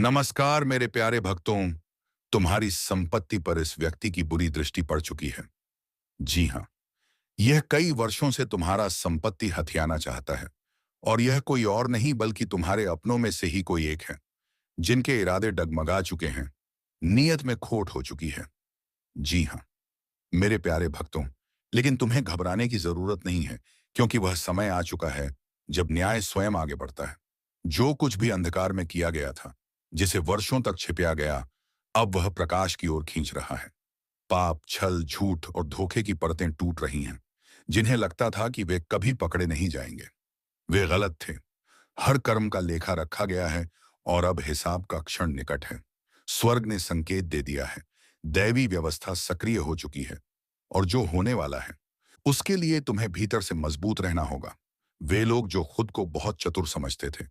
नमस्कार मेरे प्यारे भक्तों। तुम्हारी संपत्ति पर इस व्यक्ति की बुरी दृष्टि पड़ चुकी है। जी हाँ, यह कई वर्षों से तुम्हारा संपत्ति हथियाना चाहता है और यह कोई और नहीं बल्कि तुम्हारे अपनों में से ही कोई एक है, जिनके इरादे डगमगा चुके हैं, नीयत में खोट हो चुकी है। जी हाँ, मेरे प्यारे भक्तों, लेकिन तुम्हें घबराने की जरूरत नहीं है, क्योंकि वह समय आ चुका है जब न्याय स्वयं आगे बढ़ता है। जो कुछ भी अंधकार में किया गया था, जिसे वर्षों तक छिपाया गया, अब वह प्रकाश की ओर खींच रहा है। पाप, छल, झूठ और धोखे की परतें टूट रही हैं, जिन्हें लगता था कि वे कभी पकड़े नहीं जाएंगे। वे गलत थे। हर कर्म का लेखा रखा गया है और अब हिसाब का क्षण निकट है। स्वर्ग ने संकेत दे दिया है। दैवी व्यवस्था सक्रिय हो चुकी है और जो होने वाला है, उसके लिए तुम्हें भीतर से मजबूत रहना होगा। वे लोग जो खुद को बहुत चतुर समझते थे,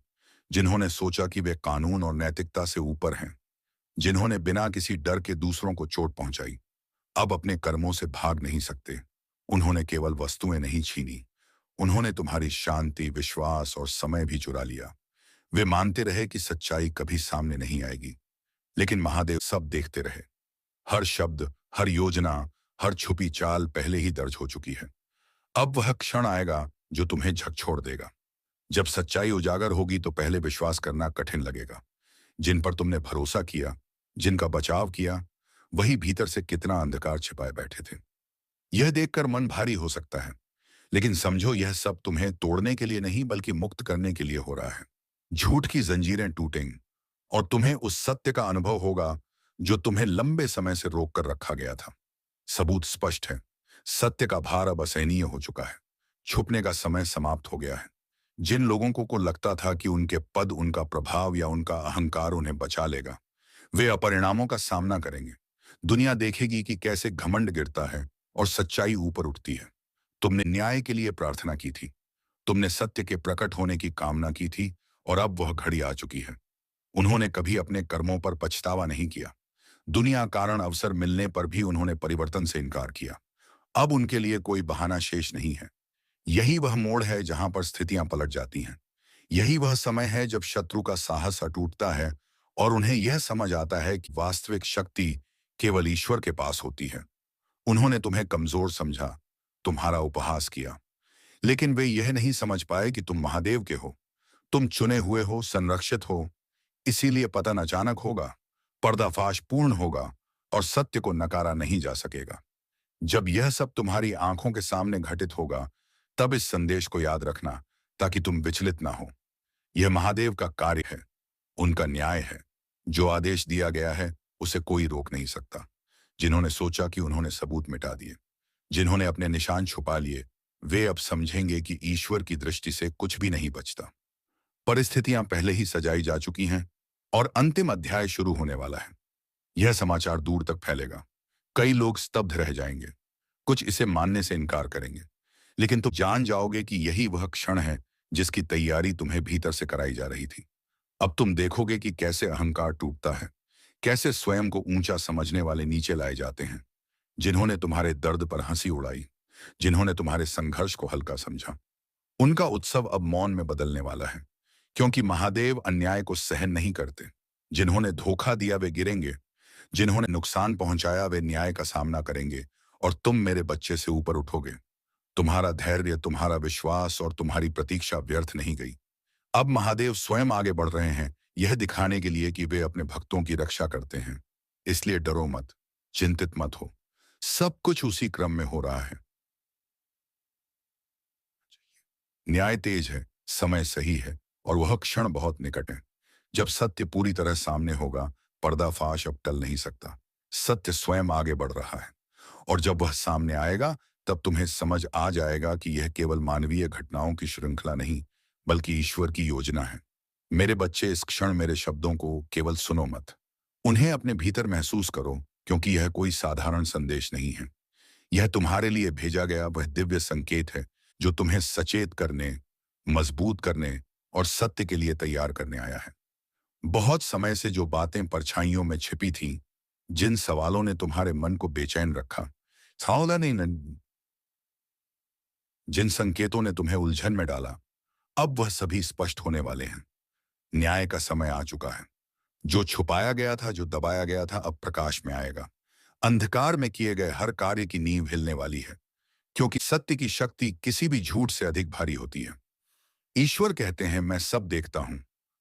जिन्होंने सोचा कि वे कानून और नैतिकता से ऊपर हैं, जिन्होंने बिना किसी डर के दूसरों को चोट पहुंचाई, अब अपने कर्मों से भाग नहीं सकते। उन्होंने केवल वस्तुएं नहीं छीनी, उन्होंने तुम्हारी शांति, विश्वास और समय भी चुरा लिया। वे मानते रहे कि सच्चाई कभी सामने नहीं आएगी, लेकिन महादेव सब देखते रहे। हर शब्द, हर योजना, हर छुपी चाल पहले ही दर्ज हो चुकी है। अब वह क्षण आएगा जो तुम्हें झकझोर देगा। जब सच्चाई उजागर होगी तो पहले विश्वास करना कठिन लगेगा। जिन पर तुमने भरोसा किया, जिनका बचाव किया, वही भीतर से कितना अंधकार छिपाए बैठे थे। यह देखकर मन भारी हो सकता है, लेकिन समझो यह सब तुम्हें तोड़ने के लिए नहीं बल्कि मुक्त करने के लिए हो रहा है। झूठ की जंजीरें टूटेंगी और तुम्हें उस सत्य का अनुभव होगा जो तुम्हें लंबे समय से रोक कर रखा गया था। सबूत स्पष्ट है। सत्य का भार अब असहनीय हो चुका है। छुपने का समय समाप्त हो गया है। जिन लोगों को लगता था कि उनके पद, उनका प्रभाव या उनका अहंकार उन्हें बचा लेगा, वे अपरिणामों का सामना करेंगे। दुनिया देखेगी कि कैसे घमंड गिरता है और सच्चाई ऊपर उठती है। तुमने न्याय के लिए प्रार्थना की थी, तुमने सत्य के प्रकट होने की कामना की थी, और अब वह घड़ी आ चुकी है। उन्होंने कभी अपने कर्मों पर पछतावा नहीं किया। दुनिया कारण अवसर मिलने पर भी उन्होंने परिवर्तन से इनकार किया। अब उनके लिए कोई बहाना शेष नहीं है। यही वह मोड़ है जहां पर स्थितियां पलट जाती हैं। यही वह समय है जब शत्रु का साहस टूटता है और उन्हें यह समझ आता है कि वास्तविक शक्ति केवल ईश्वर के पास होती है। उन्होंने तुम्हें कमजोर समझा, तुम्हारा उपहास किया, लेकिन वे यह नहीं समझ पाए कि तुम महादेव के हो। तुम चुने हुए हो, संरक्षित हो। इसीलिए पतन अचानक होगा, पर्दाफाश पूर्ण होगा और सत्य को नकारा नहीं जा सकेगा। जब यह सब तुम्हारी आंखों के सामने घटित होगा, तब इस संदेश को याद रखना, ताकि तुम विचलित ना हो। यह महादेव का कार्य है, उनका न्याय है। जो आदेश दिया गया है, उसे कोई रोक नहीं सकता। जिन्होंने सोचा कि उन्होंने सबूत मिटा दिए, जिन्होंने अपने निशान छुपा लिए, वे अब समझेंगे कि ईश्वर की दृष्टि से कुछ भी नहीं बचता। परिस्थितियां पहले ही सजाई जा चुकी हैं और अंतिम अध्याय शुरू होने वाला है। यह समाचार दूर तक फैलेगा। कई लोग स्तब्ध रह जाएंगे, कुछ इसे मानने से इनकार करेंगे, लेकिन तुम जान जाओगे कि यही वह क्षण है जिसकी तैयारी तुम्हें भीतर से कराई जा रही थी। अब तुम देखोगे कि कैसे अहंकार टूटता है, कैसे स्वयं को ऊंचा समझने वाले नीचे लाए जाते हैं। जिन्होंने तुम्हारे दर्द पर हंसी उड़ाई, जिन्होंने तुम्हारे संघर्ष को हल्का समझा, उनका उत्सव अब मौन में बदलने वाला है, क्योंकि महादेव अन्याय को सहन नहीं करते। जिन्होंने धोखा दिया वे गिरेंगे, जिन्होंने नुकसान पहुंचाया वे न्याय का सामना करेंगे, और तुम मेरे बच्चे से ऊपर उठोगे। तुम्हारा धैर्य, तुम्हारा विश्वास और तुम्हारी प्रतीक्षा व्यर्थ नहीं गई। अब महादेव स्वयं आगे बढ़ रहे हैं, यह दिखाने के लिए कि वे अपने भक्तों की रक्षा करते हैं। इसलिए डरो मत, चिंतित मत हो। सब कुछ उसी क्रम में हो रहा है। न्याय तेज है, समय सही है, और वह क्षण बहुत निकट है। जब सत्य पूरी तरह सामने होगा, पर्दाफाश अब टल नहीं सकता। सत्य स्वयं आगे बढ़ रहा है, और जब वह सामने आएगा, तब तुम्हें समझ आ जाएगा कि यह केवल मानवीय घटनाओं की श्रृंखला नहीं, बल्कि ईश्वर की योजना है। मेरे बच्चे, इस क्षण मेरे शब्दों को केवल सुनो मत, उन्हें अपने भीतर महसूस करो, क्योंकि यह कोई साधारण संदेश नहीं है। यह तुम्हारे लिए भेजा गया वह दिव्य संकेत है जो तुम्हें सचेत करने, मजबूत करने और सत्य के लिए तैयार करने आया है। बहुत समय से जो बातें परछाइयों में छिपी थीं, जिन सवालों ने तुम्हारे मन को बेचैन रखा, सावधान नहीं जिन संकेतों ने तुम्हें उलझन में डाला, अब वह सभी स्पष्ट होने वाले हैं। न्याय का समय आ चुका है। जो छुपाया गया था, जो दबाया गया था, अब प्रकाश में आएगा। अंधकार में किए गए हर कार्य की नींव हिलने वाली है, क्योंकि सत्य की शक्ति किसी भी झूठ से अधिक भारी होती है। ईश्वर कहते हैं, मैं सब देखता हूं।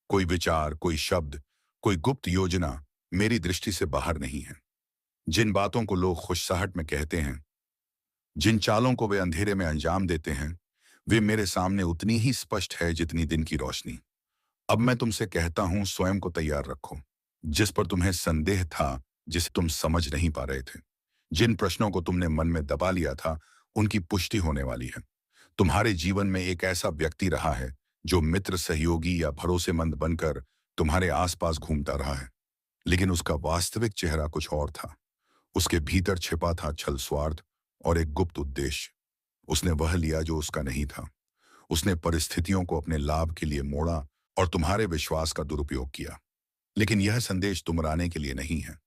कोई विचार, कोई शब्द, कोई गुप्त योजना मेरी दृष्टि से बाहर नहीं है। जिन बातों को लोग खुशसाहट में कहते हैं, जिन चालों को वे अंधेरे में अंजाम देते हैं, वे मेरे सामने उतनी ही स्पष्ट है जितनी दिन की रोशनी। अब मैं तुमसे कहता हूं, स्वयं को तैयार रखो। जिस पर तुम्हें संदेह था, जिसे तुम समझ नहीं पा रहे थे, जिन प्रश्नों को तुमने मन में दबा लिया था, उनकी पुष्टि होने वाली है। तुम्हारे जीवन में एक ऐसा व्यक्ति रहा है जो मित्र, सहयोगी या भरोसेमंद बनकर तुम्हारे आसपास घूमता रहा है, लेकिन उसका वास्तविक चेहरा कुछ और था। उसके भीतर छिपा था छल, स्वार्थ और एक गुप्त उद्देश्य। उसने वह लिया जो उसका नहीं था। उसने परिस्थितियों को अपने लाभ के लिए मोड़ा और तुम्हारे विश्वास का दुरुपयोग किया। लेकिन यह संदेश तुमराने के लिए नहीं है।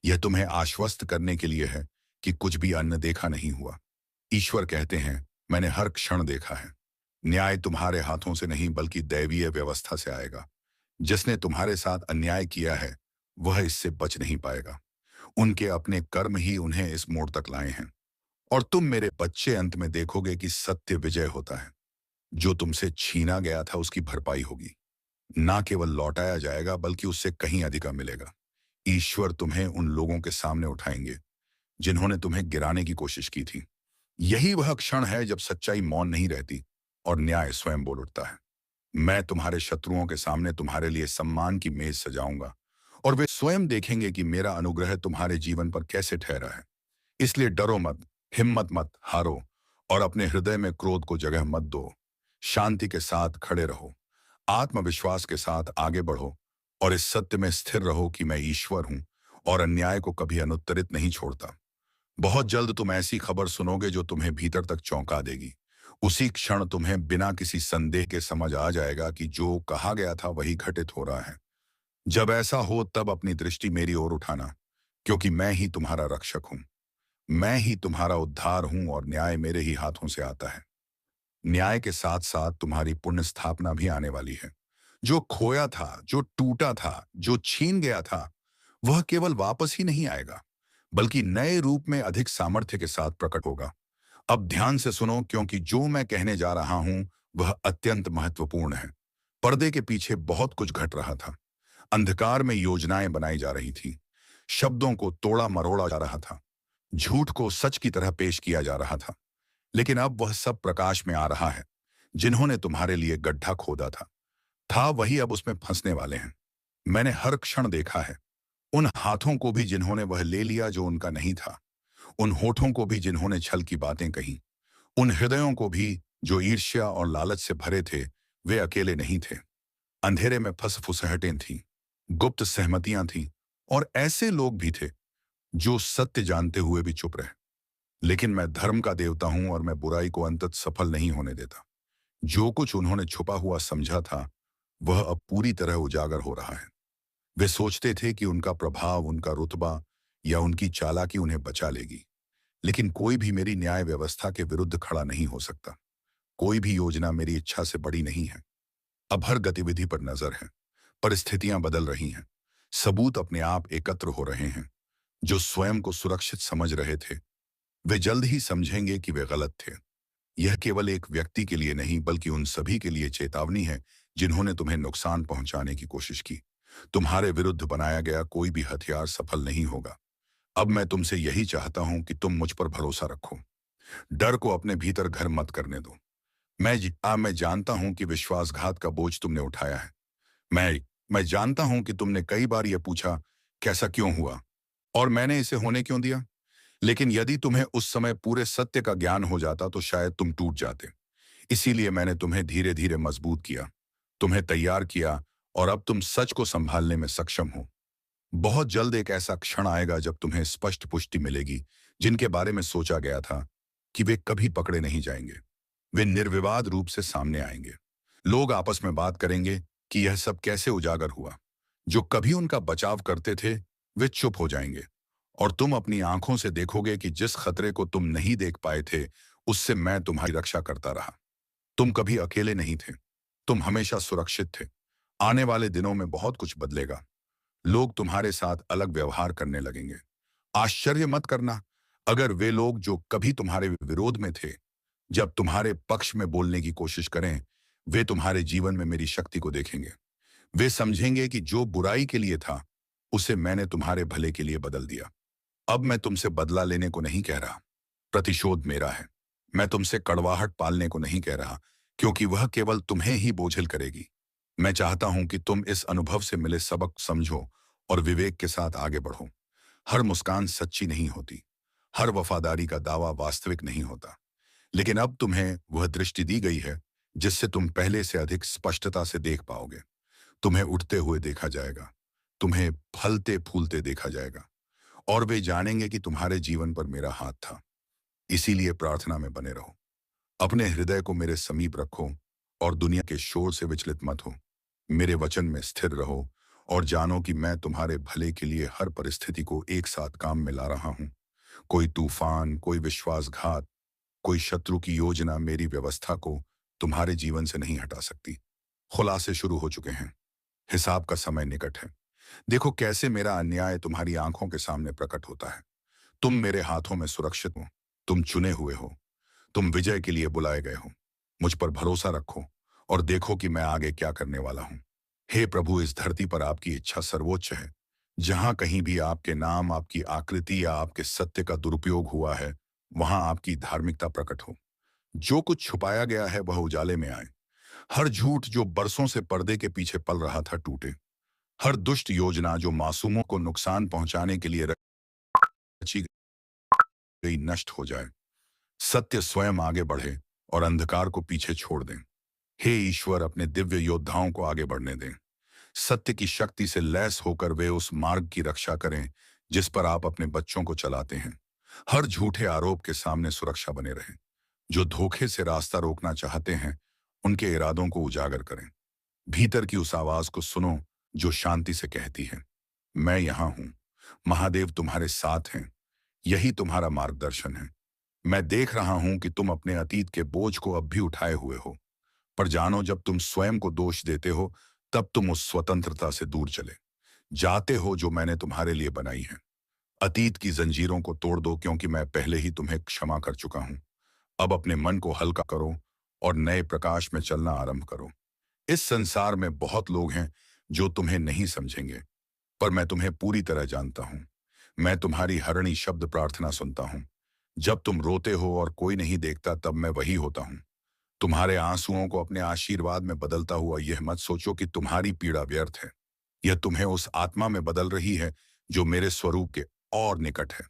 यह तुम्हें आश्वस्त करने के लिए है कि कुछ भी अन्न देखा नहीं हुआ। ईश्वर कहते हैं, मैंने हर क्षण देखा है। न्याय तुम्हारे हाथों से नहीं बल्कि दैवीय व्यवस्था से आएगा। जिसने तुम्हारे साथ अन्याय किया है, वह इससे बच नहीं पाएगा। उनके अपने कर्म ही उन्हें इस मोड़ तक लाए हैं। और तुम मेरे बच्चे, अंत में देखोगे कि सत्य विजय होता है। जो तुमसे छीना गया था उसकी भरपाई होगी। ना केवल लौटाया जाएगा बल्कि उससे कहीं अधिका मिलेगा। ईश्वर तुम्हें उन लोगों के सामने उठाएंगे जिन्होंने तुम्हें गिराने की कोशिश की थी। यही वह क्षण है जब सच्चाई मौन नहीं रहती और न्याय स्वयं बोल उठता है। मैं तुम्हारे शत्रुओं के सामने तुम्हारे लिए सम्मान की मेज सजाऊंगा और वे स्वयं देखेंगे कि मेरा अनुग्रह तुम्हारे जीवन पर कैसे ठहरा है। इसलिए डरो मत, हिम्मत मत हारो और अपने हृदय में क्रोध को जगह मत दो। शांति के साथ खड़े रहो, आत्मविश्वास के साथ आगे बढ़ो और इस सत्य में स्थिर रहो कि मैं ईश्वर हूं और अन्याय को कभी अनुत्तरित नहीं छोड़ता। बहुत जल्द तुम ऐसी खबर सुनोगे जो तुम्हें भीतर तक चौंका देगी। उसी क्षण तुम्हें बिना किसी संदेह के समझ आ जाएगा कि जो कहा गया था वही घटित हो रहा है। जब ऐसा हो तब अपनी दृष्टि मेरी ओर उठाना, क्योंकि मैं ही तुम्हारा रक्षक हूं। मैं ही तुम्हारा उद्धार हूं और न्याय मेरे ही हाथों से आता है। न्याय के साथ साथ तुम्हारी पुण्य स्थापना भी आने वाली है। जो खोया था, जो टूटा था, जो छीन गया था, वह केवल वापस ही नहीं आएगा बल्कि नए रूप में अधिक सामर्थ्य के साथ प्रकट होगा। अब ध्यान से सुनो, क्योंकि जो मैं कहने जा रहा हूं वह अत्यंत महत्वपूर्ण है। पर्दे के पीछे बहुत कुछ घट रहा था। अंधकार में योजनाएं बनाई जा रही थी, शब्दों को तोड़ा मरोड़ा जा रहा था, झूठ को सच की तरह पेश किया जा रहा था। लेकिन अब वह सब प्रकाश में आ रहा है। जिन्होंने तुम्हारे लिए गड्ढा खोदा था वही अब उसमें फंसने वाले हैं। मैंने हर क्षण देखा है। उन हाथों को भी जिन्होंने वह ले लिया जो उनका नहीं था, उन होठों को भी जिन्होंने छल की बातें कही, उन हृदयों को भी जो ईर्ष्या और लालच से भरे थे। वे अकेले नहीं थे। अंधेरे में फुसहटें थीं, गुप्त सहमतियां थीं और ऐसे लोग भी थे जो सत्य जानते हुए भी चुप रहे। लेकिन मैं धर्म का देवता हूं और मैं बुराई को अंततः सफल नहीं होने देता। जो कुछ उन्होंने छुपा हुआ समझा था वह अब पूरी तरह उजागर हो रहा है। वे सोचते थे कि उनका प्रभाव, उनका रुतबा या उनकी चालाकी उन्हें बचा लेगी। लेकिन कोई भी मेरी न्याय व्यवस्था के विरुद्ध खड़ा नहीं हो सकता। कोई भी योजना मेरी इच्छा से बड़ी नहीं है। अब हर गतिविधि पर नजर है। परिस्थितियां बदल रही हैं। सबूत अपने आप एकत्र हो रहे हैं। जो स्वयं को सुरक्षित समझ रहे थे वे जल्द ही समझेंगे कि वे गलत थे। यह केवल एक व्यक्ति के लिए नहीं बल्कि उन सभी के लिए चेतावनी है जिन्होंने तुम्हें नुकसान पहुंचाने की कोशिश की। तुम्हारे विरुद्ध बनाया गया कोई भी हथियार सफल नहीं होगा। अब मैं तुमसे यही चाहता हूं कि तुम मुझ पर भरोसा रखो। डर को अपने भीतर घर मत करने दो। मैं जानता हूं कि विश्वासघात का बोझ तुमने उठाया है। मैं जानता हूं कि तुमने कई बार यह पूछा, कैसा क्यों हुआ और मैंने इसे होने क्यों दिया। लेकिन यदि तुम्हें उस समय पूरे सत्य का ज्ञान हो जाता तो शायद तुम टूट जाते। इसीलिए मैंने तुम्हें धीरे धीरे मजबूत किया, तुम्हें तैयार किया और अब तुम सच को संभालने में सक्षम हो। बहुत जल्द एक ऐसा क्षण आएगा जब तुम्हें स्पष्ट पुष्टि मिलेगी। जिनके बारे में सोचा गया था कि वे कभी पकड़े नहीं जाएंगे, वे निर्विवाद रूप से सामने आएंगे। लोग आपस में बात करेंगे कि यह सब कैसे उजागर हुआ। जो कभी उनका बचाव करते थे वे चुप हो जाएंगे और तुम अपनी आंखों से देखोगे कि जिस खतरे को तुम नहीं देख पाए थे उससे मैं तुम्हारी रक्षा करता रहा। तुम कभी अकेले नहीं थे, तुम हमेशा सुरक्षित थे। आने वाले दिनों में बहुत कुछ बदलेगा। लोग तुम्हारे साथ अलग व्यवहार करने लगेंगे। आश्चर्य मत करना अगर वे लोग जो कभी तुम्हारे विरोध में थे, जब तुम्हारे पक्ष में बोलने की कोशिश करें, वे तुम्हारे जीवन में मेरी शक्ति को देखेंगे। वे समझेंगे कि जो बुराई के लिए था, उसे मैंने तुम्हारे भले के लिए बदल दिया। अब मैं तुमसे बदला लेने को नहीं कह रहा, प्रतिशोध मेरा है। मैं तुमसे कड़वाहट पालने को नहीं कह रहा, क्योंकि वह केवल तुम्हें ही बोझिल करेगी। मैं चाहता हूं कि तुम इस अनुभव से मिले सबक समझो और विवेक के साथ आगे बढ़ो। हर मुस्कान सच्ची नहीं होती, हर वफादारी का दावा वास्तविक नहीं होता। लेकिन अब तुम्हें वह दृष्टि दी गई है जिससे तुम पहले से अधिक स्पष्टता से देख पाओगे। तुम्हें उठते हुए देखा जाएगा, तुम्हें फलते फूलते देखा जाएगा, और वे जानेंगे कि तुम्हारे जीवन पर मेरा हाथ था। इसीलिए प्रार्थना में बने रहो, अपने हृदय को मेरे समीप रखो और दुनिया के शोर से विचलित मत हो। मेरे वचन में स्थिर रहो और जानो कि मैं तुम्हारे भले के लिए हर परिस्थिति को एक साथ काम में ला रहा हूं। कोई तूफान, कोई विश्वासघात, कोई शत्रु की योजना मेरी व्यवस्था को तुम्हारे जीवन से नहीं हटा सकती। खुलासे शुरू हो चुके हैं, हिसाब का समय निकट है। देखो कैसे मेरा अन्याय तुम्हारी आंखों के सामने प्रकट होता है। तुम मेरे हाथों में सुरक्षित हो, तुम चुने हुए हो, तुम विजय के लिए बुलाए गए हो। मुझ पर भरोसा रखो और देखो कि मैं आगे क्या करने वाला हूं। हे प्रभु, इस धरती पर आपकी इच्छा सर्वोच्च है। जहां कहीं भी आपके नाम, आपकी आकृति या आपके सत्य का दुरुपयोग हुआ है, वहां आपकी धार्मिकता प्रकट हो। जो कुछ छुपाया गया है वह उजाले में आए। हर झूठ जो बरसों से पर्दे के पीछे पल रहा था टूटे। हर दुष्ट योजना जो मासूमों को नुकसान पहुंचाने के लिए रची गई नष्ट हो जाए। सत्य स्वयं आगे बढ़े और अंधकार को पीछे छोड़ दें। हे ईश्वर, अपने दिव्य योद्धाओं को आगे बढ़ने दें। सत्य की शक्ति से लैस होकर वे उस मार्ग की रक्षा करें जिस पर आप अपने बच्चों को चलाते हैं। हर झूठे आरोप के सामने सुरक्षा बने रहें। जो धोखे से रास्ता रोकना चाहते हैं, उनके इरादों को उजागर करें। भीतर की उस आवाज को सुनो जो शांति से कहती है, मैं यहां हूं। महादेव तुम्हारे साथ हैं। यही तुम्हारा मार्गदर्शन है। मैं देख रहा हूं कि तुम अपने अतीत के बोझ को अब भी उठाए हुए हो, पर जानो जब तुम स्वयं को दोष देते हो, तब तुम उस स्वतंत्रता से दूर चले जाते हो जो मैंने तुम्हारे लिए बनाई है। अतीत की जंजीरों को तोड़ दो, क्योंकि मैं पहले ही तुम्हें क्षमा कर चुका हूं। अब अपने मन को हल्का करो और नए प्रकाश में चलना आरंभ करो। इस संसार में बहुत लोग हैं जो तुम्हें नहीं समझेंगे, पर मैं तुम्हें पूरी तरह जानता हूं। मैं तुम्हारी हरणी शब्द प्रार्थना सुनता हूं। जब तुम रोते हो और कोई नहीं देखता, तब मैं वही होता हूं। तुम्हारे आंसुओं को अपने आशीर्वाद में बदलता हुआ यह मत सोचो कि तुम्हारी पीड़ा व्यर्थ है। यह तुम्हें उस आत्मा में बदल रही है जो मेरे स्वरूप के और निकट है।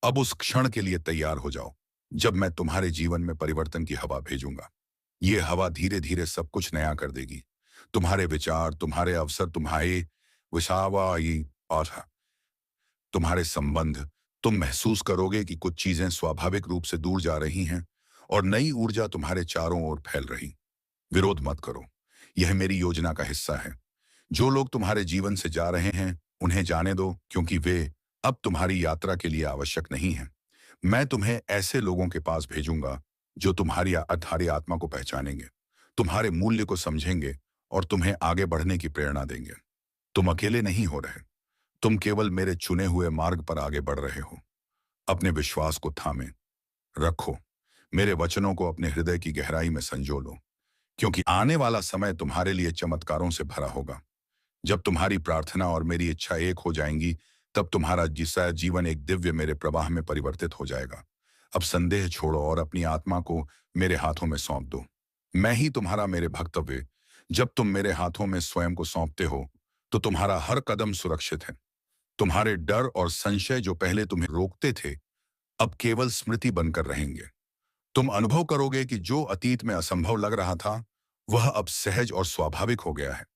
अब उस क्षण के लिए तैयार हो जाओ जब मैं तुम्हारे जीवन में परिवर्तन की हवा भेजूंगा। ये हवा धीरे धीरे सब कुछ नया कर देगी। तुम्हारे विचार, तुम्हारे अवसर, तुम्हारे विसावाई और तुम्हारे संबंध। तुम महसूस करोगे कि कुछ चीजें स्वाभाविक रूप से दूर जा रही हैं और नई ऊर्जा तुम्हारे चारों ओर फैल रही। विरोध मत करो, यह मेरी योजना का हिस्सा है। जो लोग तुम्हारे जीवन से जा रहे हैं उन्हें जाने दो, क्योंकि वे अब तुम्हारी यात्रा के लिए आवश्यक नहीं है। मैं तुम्हें ऐसे लोगों के पास भेजूंगा जो तुम्हारी अधारी आत्मा को पहचानेंगे, तुम्हारे मूल्य को समझेंगे और तुम्हें आगे बढ़ने की प्रेरणा देंगे। तुम अकेले नहीं हो रहे, तुम केवल मेरे चुने हुए मार्ग पर आगे बढ़ रहे हो। अपने विश्वास को थामे रखो, मेरे वचनों को अपने हृदय की गहराई में संजो लो, क्योंकि आने वाला समय तुम्हारे लिए चमत्कारों से भरा होगा। जब तुम्हारी प्रार्थना और मेरी इच्छा एक हो जाएंगी, तब तुम्हारा जिसा जीवन एक दिव्य मेरे प्रवाह में परिवर्तित हो जाएगा। अब संदेह छोड़ो और अपनी आत्मा को मेरे हाथों में सौंप दो। मैं ही तुम्हारा मेरे भक्तव्य। जब तुम मेरे हाथों में स्वयं को सौंपते हो, तो तुम्हारा हर कदम सुरक्षित है। तुम्हारे डर और संशय जो पहले तुम्हें रोकते थे, अब केवल स्मृति बनकर रहेंगे। तुम अनुभव करोगे कि जो अतीत में असंभव लग रहा था, वह अब सहज और स्वाभाविक हो गया है।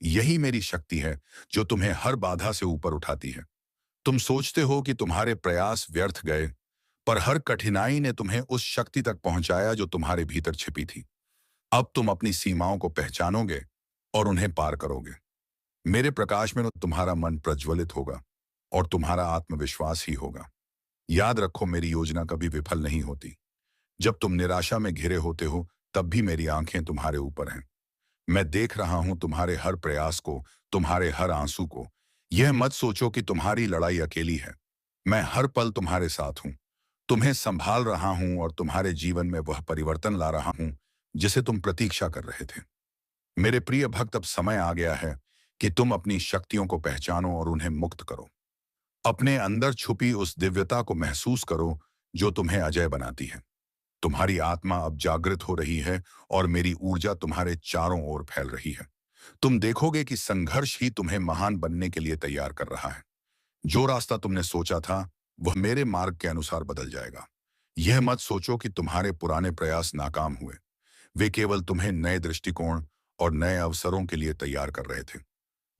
यही मेरी शक्ति है जो तुम्हें हर बाधा से ऊपर उठाती है। तुम सोचते हो कि तुम्हारे प्रयास व्यर्थ गए, पर हर कठिनाई ने तुम्हें उस शक्ति तक पहुंचाया जो तुम्हारे भीतर छिपी थी। अब तुम अपनी सीमाओं को पहचानोगे और उन्हें पार करोगे। मेरे प्रकाश में तुम्हारा मन प्रज्वलित होगा और तुम्हारा आत्मविश्वास ही होगा। याद रखो, मेरी योजना कभी विफल नहीं होती। जब तुम निराशा में घिरे होते हो, तब भी मेरी आंखें तुम्हारे ऊपर हैं। मैं देख रहा हूं तुम्हारे हर प्रयास को, तुम्हारे हर आंसू को। यह मत सोचो कि तुम्हारी लड़ाई अकेली है। मैं हर पल तुम्हारे साथ हूं, तुम्हें संभाल रहा हूं और तुम्हारे जीवन में वह परिवर्तन ला रहा हूं जिसे तुम प्रतीक्षा कर रहे थे। मेरे प्रिय भक्त, अब समय आ गया है कि तुम अपनी शक्तियों को पहचानो और उन्हें मुक्त करो। अपने अंदर छुपी उस दिव्यता को महसूस करो जो तुम्हें अजय बनाती है। तुम्हारी आत्मा अब जागृत हो रही है और मेरी ऊर्जा तुम्हारे चारों ओर फैल रही है। तुम देखोगे कि संघर्ष ही तुम्हें महान बनने के लिए तैयार कर रहा है। जो रास्ता तुमने सोचा था वह मेरे मार्ग के अनुसार बदल जाएगा। यह मत सोचो कि तुम्हारे पुराने प्रयास नाकाम हुए। वे केवल तुम्हें नए दृष्टिकोण और नए अवसरों के लिए तैयार कर रहे थे।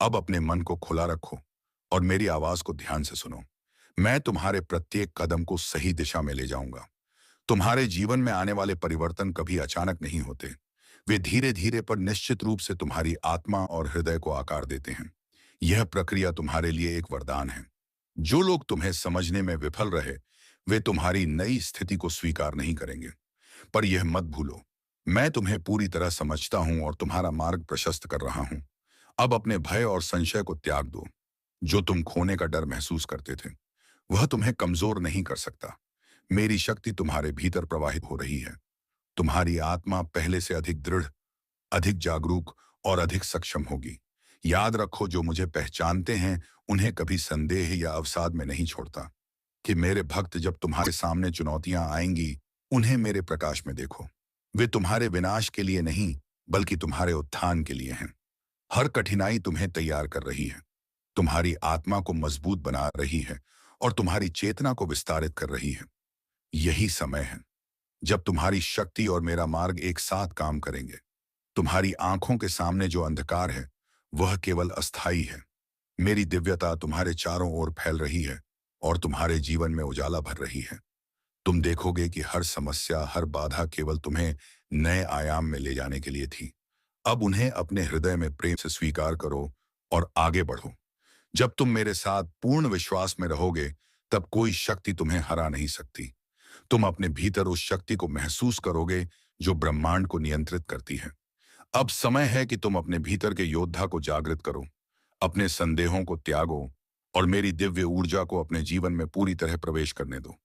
अब अपने मन को खुला रखो और मेरी आवाज को ध्यान से सुनो। मैं तुम्हारे प्रत्येक कदम को सही दिशा में ले जाऊंगा। तुम्हारे जीवन में आने वाले परिवर्तन कभी अचानक नहीं होते। वे धीरे धीरे पर निश्चित रूप से तुम्हारी आत्मा और हृदय को आकार देते हैं। यह प्रक्रिया तुम्हारे लिए एक वरदान है। जो लोग तुम्हें समझने में विफल रहे, वे तुम्हारी नई स्थिति को स्वीकार नहीं करेंगे। पर यह मत भूलो, मैं तुम्हें पूरी तरह समझता हूं और तुम्हारा मार्ग प्रशस्त कर रहा हूं। अब अपने भय और संशय को त्याग दो। जो तुम खोने का डर महसूस करते थे, वह तुम्हें कमजोर नहीं कर सकता। मेरी शक्ति तुम्हारे भीतर प्रवाहित हो रही है। तुम्हारी आत्मा पहले से अधिक दृढ़, अधिक जागरूक और अधिक सक्षम होगी। याद रखो, जो मुझे पहचानते हैं उन्हें कभी संदेह या अवसाद में नहीं छोड़ता। कि मेरे भक्त, जब तुम्हारे सामने चुनौतियां आएंगी, उन्हें मेरे प्रकाश में देखो। वे तुम्हारे विनाश के लिए नहीं, बल्कि तुम्हारे उत्थान के लिए हैं। हर कठिनाई तुम्हें तैयार कर रही है, तुम्हारी आत्मा को मजबूत बना रही है और तुम्हारी चेतना को विस्तारित कर रही है। यही समय है जब तुम्हारी शक्ति और मेरा मार्ग एक साथ काम करेंगे। तुम्हारी आंखों के सामने जो अंधकार है वह केवल अस्थाई है। मेरी दिव्यता तुम्हारे चारों ओर फैल रही है और तुम्हारे जीवन में उजाला भर रही है। तुम देखोगे कि हर समस्या, हर बाधा केवल तुम्हें नए आयाम में ले जाने के लिए थी। अब उन्हें अपने हृदय में प्रेम से स्वीकार करो और आगे बढ़ो। जब तुम मेरे साथ पूर्ण विश्वास में रहोगे, तब कोई शक्ति तुम्हें हरा नहीं सकती। तुम अपने भीतर उस शक्ति को महसूस करोगे जो ब्रह्मांड को नियंत्रित करती है। अब समय है कि तुम अपने भीतर के योद्धा को जागृत करो, अपने संदेहों को त्यागो और मेरी दिव्य ऊर्जा को अपने जीवन में पूरी तरह प्रवेश करने दो।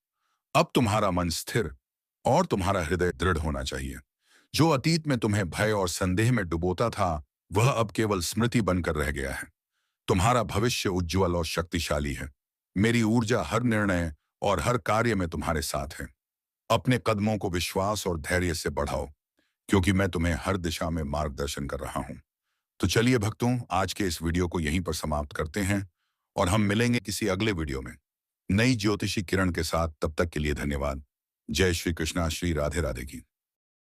अब तुम्हारा मन स्थिर और तुम्हारा हृदय दृढ़ होना चाहिए। जो अतीत में तुम्हें भय और संदेह में डुबोता था, वह अब केवल स्मृति बनकर रह गया है। तुम्हारा भविष्य उज्जवल और शक्तिशाली है। मेरी ऊर्जा हर निर्णय और हर कार्य में तुम्हारे साथ है। अपने कदमों को विश्वास और धैर्य से बढ़ाओ, क्योंकि मैं तुम्हें हर दिशा में मार्गदर्शन कर रहा हूं। तो चलिए भक्तों, आज के इस वीडियो को यहीं पर समाप्त करते हैं और हम मिलेंगे किसी अगले वीडियो में नई ज्योतिषी किरण के साथ। तब तक के लिए धन्यवाद। जय श्री कृष्णा। श्री राधे राधे की।